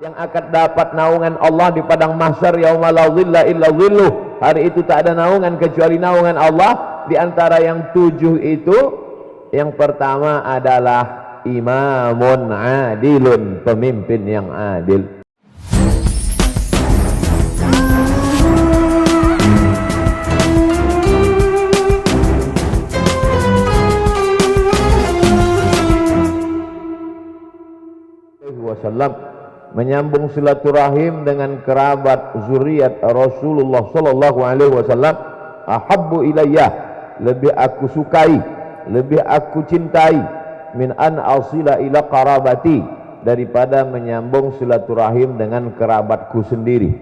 yang akan dapat naungan Allah di padang mahsyar yauma la dhilla illa dhilluh. Hari itu tak ada naungan kecuali naungan Allah. Di antara yang 7 itu, yang pertama adalah imamun adilun, pemimpin yang adil. Wasallam menyambung silaturahim dengan kerabat zuriat Rasulullah sallallahu alaihi wasallam. Ahabbu ilayya, lebih aku sukai, lebih aku cintai, min an asila ila qarabati, daripada menyambung silaturahim dengan kerabatku sendiri.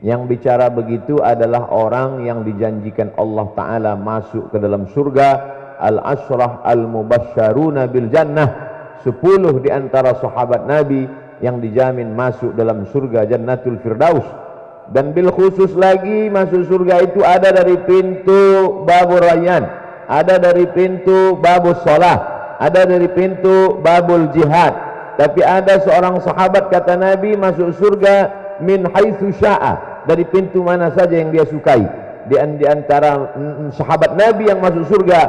Yang bicara begitu adalah orang yang dijanjikan Allah Ta'ala masuk ke dalam surga, al-ashrah al-mubasyaruna bil jannah, 10 di antara sahabat Nabi yang dijamin masuk dalam surga Jannatul Firdaus. Dan bil khusus lagi masuk surga itu ada dari pintu Babur Rayyan, ada dari pintu Babus Shalah, ada dari pintu Babul Jihad. Tapi ada seorang sahabat kata Nabi masuk surga min haitsu sya'a, dari pintu mana saja yang dia sukai. Di antara sahabat Nabi yang masuk surga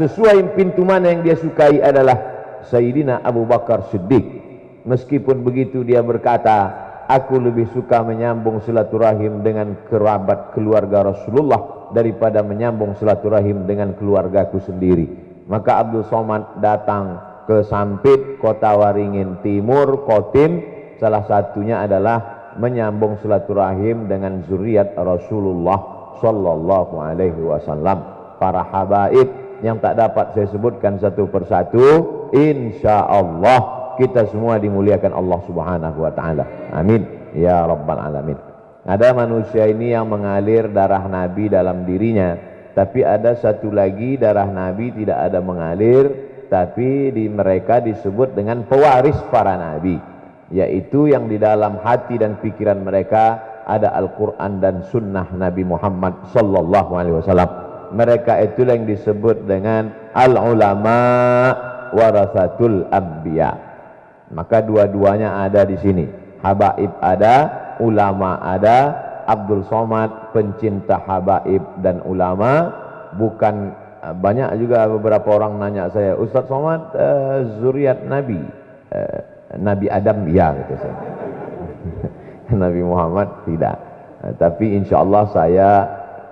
sesuai pintu mana yang dia sukai adalah Sayyidina Abu Bakar Siddiq. Meskipun begitu dia berkata, aku lebih suka menyambung silaturahim dengan kerabat keluarga Rasulullah daripada menyambung silaturahim dengan keluargaku sendiri. Maka Abdul Somad datang ke Sampit, Kota Waringin Timur, Kotim. Salah satunya adalah menyambung silaturahim dengan zuriat Rasulullah sallallahu alaihi wasallam. Para habaib yang tak dapat saya sebutkan satu persatu, insya Allah kita semua dimuliakan Allah subhanahu wa ta'ala. Amin ya rabbal alamin. Ada manusia ini yang mengalir darah Nabi dalam dirinya, tapi ada satu lagi darah Nabi tidak ada mengalir, tapi di mereka disebut dengan pewaris para Nabi, yaitu yang di dalam hati dan pikiran mereka ada Al-Quran dan sunnah Nabi Muhammad sallallahu alaihi wasallam. Mereka itulah yang disebut dengan al-ulama warasatul anbiya. Maka dua-duanya ada di sini. Habaib ada, ulama ada. Abdul Somad pencinta habaib dan ulama. Bukan banyak juga beberapa orang nanya saya, Ustaz Somad zuriat Nabi, Nabi Adam ya, gitu saya. Nabi Muhammad tidak. Tapi insya Allah saya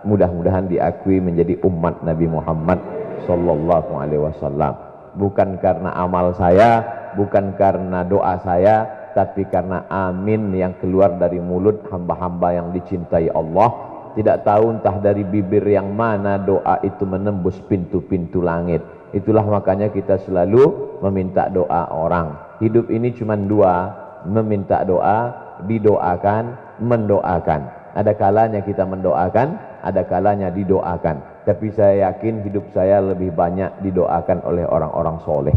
mudah-mudahan diakui menjadi umat Nabi Muhammad sallallahu alaihi wasallam. Bukan karena amal saya, bukan karena doa saya, tapi karena amin yang keluar dari mulut hamba-hamba yang dicintai Allah. Tidak tahu entah dari bibir yang mana doa itu menembus pintu-pintu langit. Itulah makanya kita selalu meminta doa orang. Hidup ini cuma 2, meminta doa, didoakan, mendoakan. Ada kalanya kita mendoakan, ada kalanya didoakan. Tapi saya yakin hidup saya lebih banyak didoakan oleh orang-orang soleh.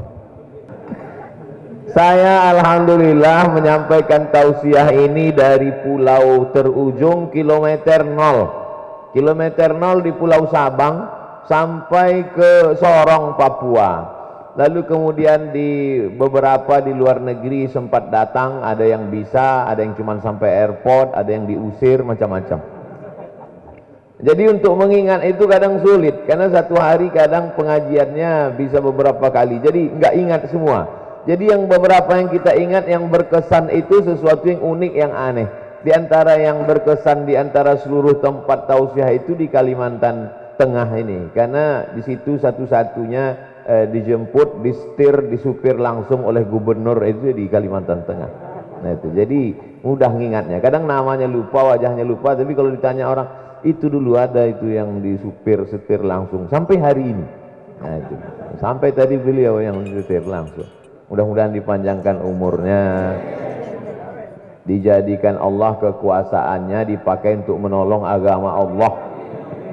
Saya alhamdulillah menyampaikan tausiah ini dari pulau terujung kilometer 0. Kilometer 0 di Pulau Sabang sampai ke Sorong, Papua. Lalu kemudian di beberapa di luar negeri sempat datang, ada yang bisa, ada yang cuma sampai airport, ada yang diusir, macam-macam. Jadi untuk mengingat itu kadang sulit, karena satu hari kadang pengajiannya bisa beberapa kali, jadi nggak ingat semua. Jadi yang beberapa yang kita ingat yang berkesan itu sesuatu yang unik, yang aneh. Di antara yang berkesan di antara seluruh tempat tausiah itu di Kalimantan Tengah ini, karena di situ satu-satunya dijemput, disetir, disupir langsung oleh gubernur itu di Kalimantan Tengah. Nah itu, jadi mudah ngingatnya. Kadang namanya lupa, wajahnya lupa, tapi kalau ditanya orang, itu dulu ada itu yang disupir, setir langsung sampai hari ini. Nah itu, sampai tadi beliau yang setir langsung. Mudah-mudahan dipanjangkan umurnya, dijadikan Allah kekuasaannya dipakai untuk menolong agama Allah,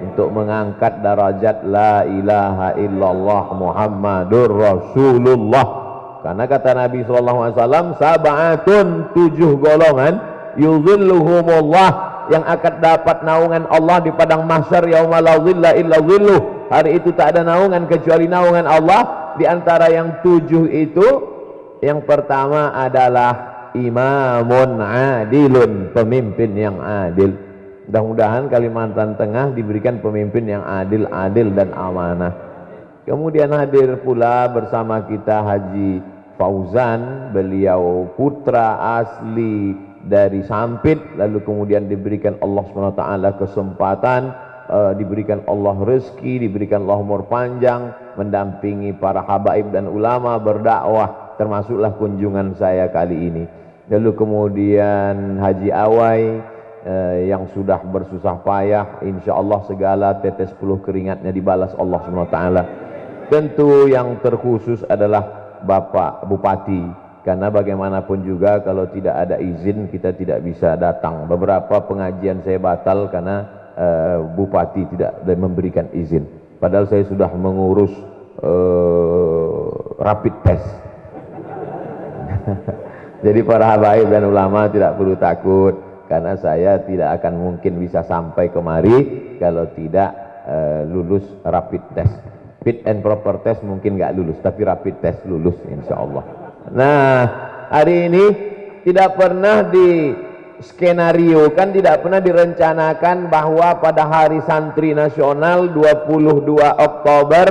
untuk mengangkat derajat la ilaha illallah Muhammadur Rasulullah. Karena kata Nabi SAW, sab'atun, 7 golongan, yuzilluhumullah, yang akan dapat naungan Allah di padang mahsyar yauma la dhilla illa dhilluh. Hari itu tak ada naungan kecuali naungan Allah. Di antara yang 7 itu, yang pertama adalah imamun adilun, pemimpin yang adil. Mudah-mudahan Kalimantan Tengah diberikan pemimpin yang adil dan amanah. Kemudian hadir pula bersama kita Haji Fauzan, beliau putra asli dari Sampit, lalu kemudian diberikan Allah SWT kesempatan, diberikan Allah rezeki, diberikan Allah umur panjang, mendampingi para habaib dan ulama berdakwah, termasuklah kunjungan saya kali ini. Lalu kemudian Haji Awai, yang sudah bersusah payah, insya Allah segala tetes peluh keringatnya dibalas Allah SWT. Tentu yang terkhusus adalah Bapak Bupati, karena bagaimanapun juga kalau tidak ada izin kita tidak bisa datang. Beberapa pengajian saya batal karena Bupati tidak memberikan izin, padahal saya sudah mengurus rapid test. Jadi para habaib dan ulama tidak perlu takut, karena saya tidak akan mungkin bisa sampai kemari kalau tidak lulus rapid test. Fit and proper test mungkin nggak lulus, tapi rapid test lulus insya Allah. Nah, hari ini tidak pernah di skenario kan, tidak pernah direncanakan bahwa pada hari santri nasional 22 Oktober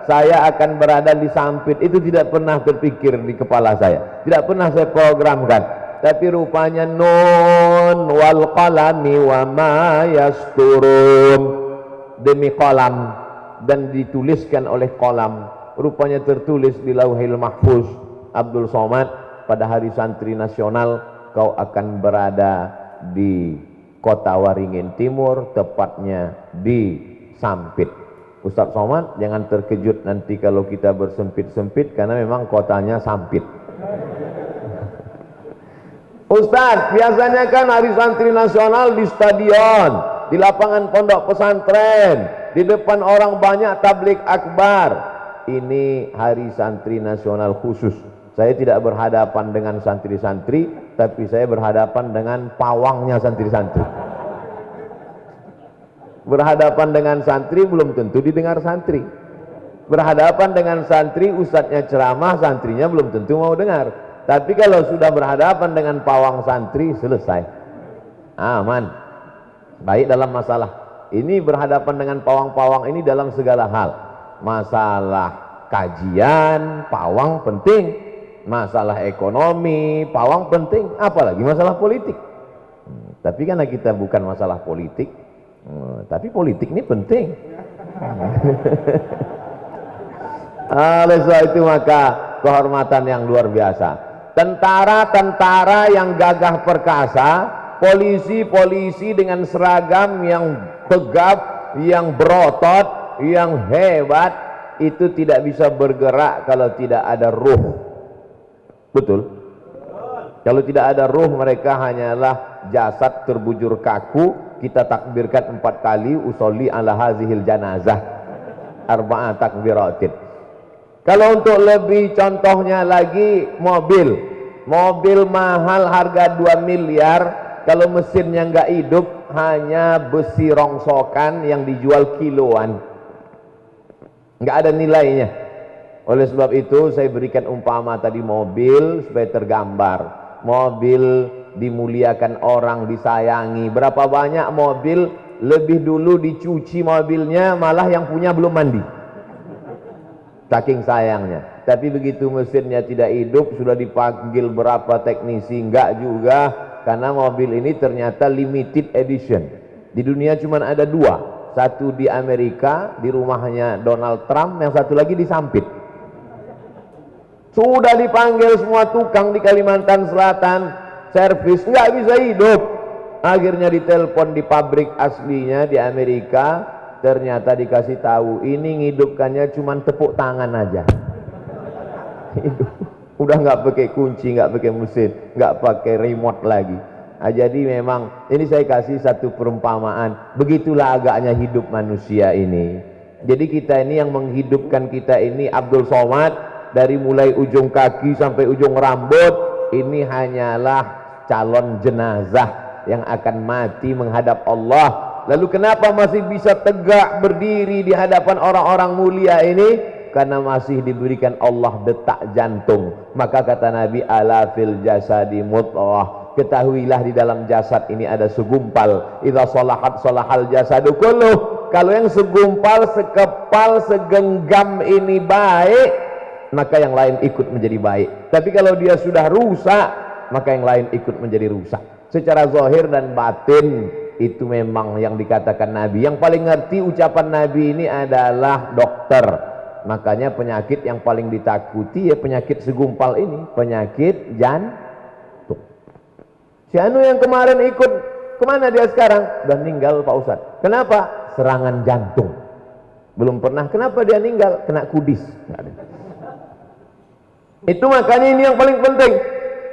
saya akan berada di Sampit. Itu tidak pernah terpikir di kepala saya, tidak pernah saya programkan. Tapi rupanya nun wal qalami wa ma yasturun, demi kolam, dan dituliskan oleh kolam. Rupanya tertulis di Lauhil Mahfuz, Abdul Somad, pada hari santri nasional kau akan berada di kota Waringin Timur, tepatnya di Sampit. Ustaz Somad jangan terkejut nanti kalau kita bersempit-sempit, karena memang kotanya Sampit. Ustaz, biasanya kan hari santri nasional di stadion, di lapangan pondok pesantren, di depan orang banyak, tablik akbar. Ini hari santri nasional khusus. Saya tidak berhadapan dengan santri-santri, tapi saya berhadapan dengan pawangnya santri-santri. Berhadapan dengan santri belum tentu didengar santri. Berhadapan dengan santri, ustadznya ceramah, santrinya belum tentu mau dengar. Tapi kalau sudah berhadapan dengan pawang santri, selesai, aman. Baik dalam masalah ini, berhadapan dengan pawang-pawang ini dalam segala hal. Masalah kajian, pawang penting. Masalah ekonomi, pawang penting. Apalagi masalah politik. Tapi karena kita bukan masalah politik, tapi politik ini penting. Oleh sebab itu maka kehormatan yang luar biasa. Tentara-tentara yang gagah perkasa, polisi-polisi dengan seragam yang tegap, yang berotot, yang hebat, itu tidak bisa bergerak kalau tidak ada ruh. Betul? Kalau tidak ada ruh, mereka hanyalah jasad terbujur kaku. Kita takbirkan 4 kali, usolli ala hazihil janazah arba'a takbiratin. Kalau untuk lebih contohnya lagi, mobil mahal harga 2 miliar, kalau mesinnya nggak hidup, hanya besi rongsokan yang dijual kiloan, nggak ada nilainya. Oleh sebab itu saya berikan umpama tadi mobil supaya tergambar. Mobil dimuliakan orang, disayangi. Berapa banyak mobil lebih dulu dicuci mobilnya, malah yang punya belum mandi, saking sayangnya. Tapi begitu mesinnya tidak hidup, sudah dipanggil berapa teknisi, enggak juga, karena mobil ini ternyata limited edition. Di dunia cuma ada 2, satu di Amerika di rumahnya Donald Trump, yang satu lagi di Sampit. Sudah dipanggil semua tukang di Kalimantan Selatan, servis, nggak bisa hidup. Akhirnya ditelepon di pabrik aslinya di Amerika, ternyata dikasih tahu ini ngidupkannya cuma tepuk tangan aja. Udah nggak pakai kunci, nggak pakai mesin, nggak pakai remote lagi. Nah, jadi memang ini saya kasih satu perumpamaan, begitulah agaknya hidup manusia ini. Jadi kita ini yang menghidupkan kita ini Abdul Somad, dari mulai ujung kaki sampai ujung rambut, ini hanyalah calon jenazah yang akan mati menghadap Allah. Lalu kenapa masih bisa tegak berdiri di hadapan orang-orang mulia ini? karena masih diberikan Allah detak jantung. Maka kata Nabi, ala fil jasadi mudghah, ketahuilah di dalam jasad ini ada segumpal. Idza salahat salahal jasadu kulluh, kalau yang segumpal, sekepal, segenggam ini baik, maka yang lain ikut menjadi baik. Tapi kalau dia sudah rusak, maka yang lain ikut menjadi rusak. Secara zahir dan batin itu memang yang dikatakan Nabi. Yang paling ngerti ucapan Nabi ini adalah dokter. Makanya penyakit yang paling ditakuti ya penyakit segumpal ini, penyakit jantung. Si Anu yang kemarin ikut, kemana dia sekarang? Udah meninggal Pak Ustadz. Kenapa? Serangan jantung. Belum pernah. Kenapa dia meninggal? Kena kudis. Itu makanya ini yang paling penting.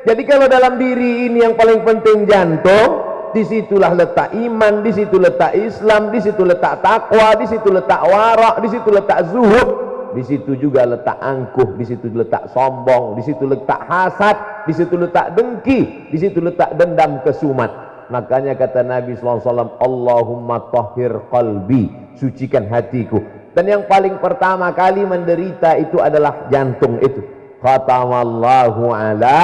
Jadi kalau dalam diri ini yang paling penting jantung, disitulah letak iman, disitu letak Islam, disitu letak takwa, disitu letak warak, disitu letak zuhud. Di situ juga letak angkuh, di situ letak sombong, di situ letak hasad, di situ letak dengki, di situ letak dendam kesumat. Makanya kata Nabi SAW, Allahumma tahhir qalbi, sucikan hatiku. Dan yang paling pertama kali menderita itu adalah jantung itu. Khatamallahu ala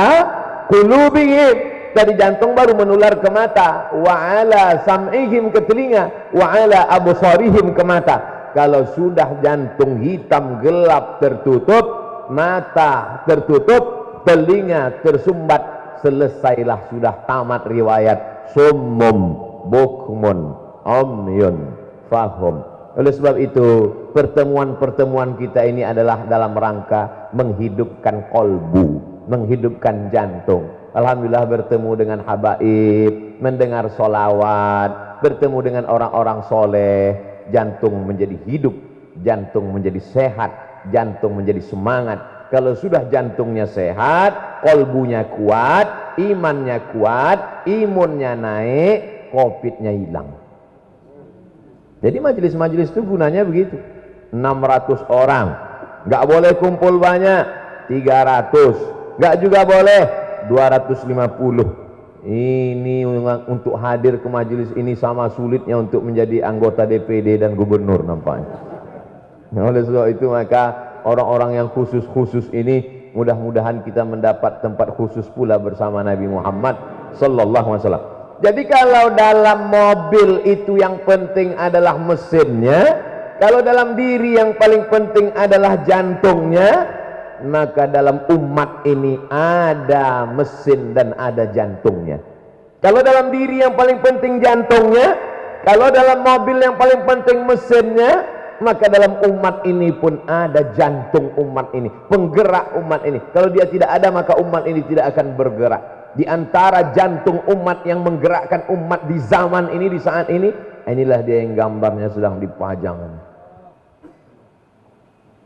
qulubihim. Dari jantung baru menular ke mata, wa ala sam'ihim ke telinga, wa ala absarihim ke mata. Kalau sudah jantung hitam gelap tertutup, mata tertutup, telinga tersumbat, selesailah, sudah tamat riwayat summum bukmun umyun fahum. Oleh sebab itu pertemuan-pertemuan kita ini adalah dalam rangka menghidupkan kolbu, menghidupkan jantung. Alhamdulillah bertemu dengan habaib, mendengar solawat, bertemu dengan orang-orang soleh. Jantung menjadi hidup, jantung menjadi sehat, jantung menjadi semangat. Kalau sudah jantungnya sehat, kolbunya kuat, imannya kuat, imunnya naik, COVID-nya hilang. Jadi majelis-majelis itu gunanya begitu. 600 orang, nggak boleh kumpul banyak, 300, nggak juga boleh 250. Ini untuk hadir ke majelis ini sama sulitnya untuk menjadi anggota DPD dan gubernur nampaknya. Oleh sebab itu maka orang-orang yang khusus-khusus ini mudah-mudahan kita mendapat tempat khusus pula bersama Nabi Muhammad sallallahu alaihi wasallam. Jadi kalau dalam mobil itu yang penting adalah mesinnya, kalau dalam diri yang paling penting adalah jantungnya, maka dalam umat ini ada mesin dan ada jantungnya. Kalau dalam diri yang paling penting jantungnya, kalau dalam mobil yang paling penting mesinnya, maka dalam umat ini pun ada jantung umat ini, penggerak umat ini. Kalau dia tidak ada, maka umat ini tidak akan bergerak. Di antara jantung umat yang menggerakkan umat di zaman ini, di saat ini, inilah dia yang gambarnya sedang dipajang.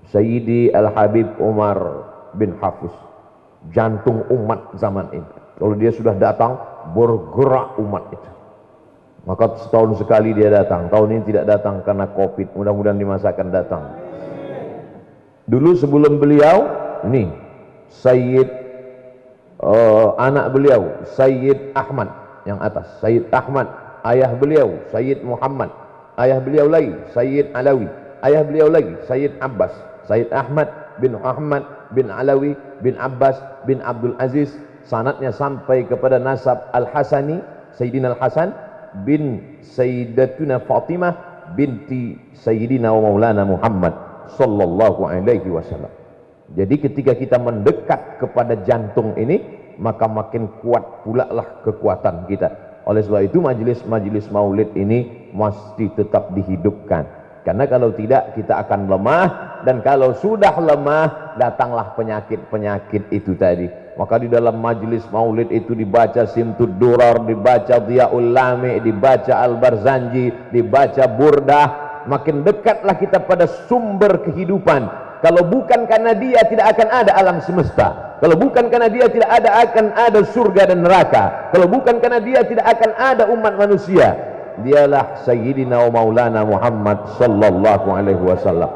Sayyidi Al-Habib Umar bin Hafiz, jantung umat zaman ini. Kalau dia sudah datang, bergerak umat itu. Maka setahun sekali dia datang. Tahun ini tidak datang karena COVID. Mudah-mudahan di masa akan datang. Dulu sebelum beliau, ini Sayyid anak beliau, Sayyid Ahmad yang atas. Sayyid Ahmad, ayah beliau Sayyid Muhammad, ayah beliau lagi Sayyid Alawi, ayah beliau lagi Sayyid Abbas. Sayyid Ahmad bin Muhammad bin Alawi bin Abbas bin Abdul Aziz, sanadnya sampai kepada nasab Al-Hasani, Sayyidina Al-Hasan bin Sayyidatuna Fatimah binti Sayyidina wa Maulana Muhammad sallallahu alaihi wasallam. Jadi ketika kita mendekat kepada jantung ini, maka makin kuat pula lah kekuatan kita. Oleh sebab itu majelis-majelis maulid ini mesti tetap dihidupkan. Karena kalau tidak kita akan lemah, dan kalau sudah lemah datanglah penyakit-penyakit itu tadi. Maka di dalam majelis maulid itu dibaca Simtud Durar, dibaca Dhiaul Lami, dibaca Al-Barzanji, dibaca Burdah. Makin dekatlah kita pada sumber kehidupan. Kalau bukan karena dia tidak akan ada alam semesta. Kalau bukan karena dia tidak akan ada surga dan neraka. Kalau bukan karena dia tidak akan ada umat manusia. Dialah Sayyidina wa Maulana Muhammad sallallahu alaihi wasallam.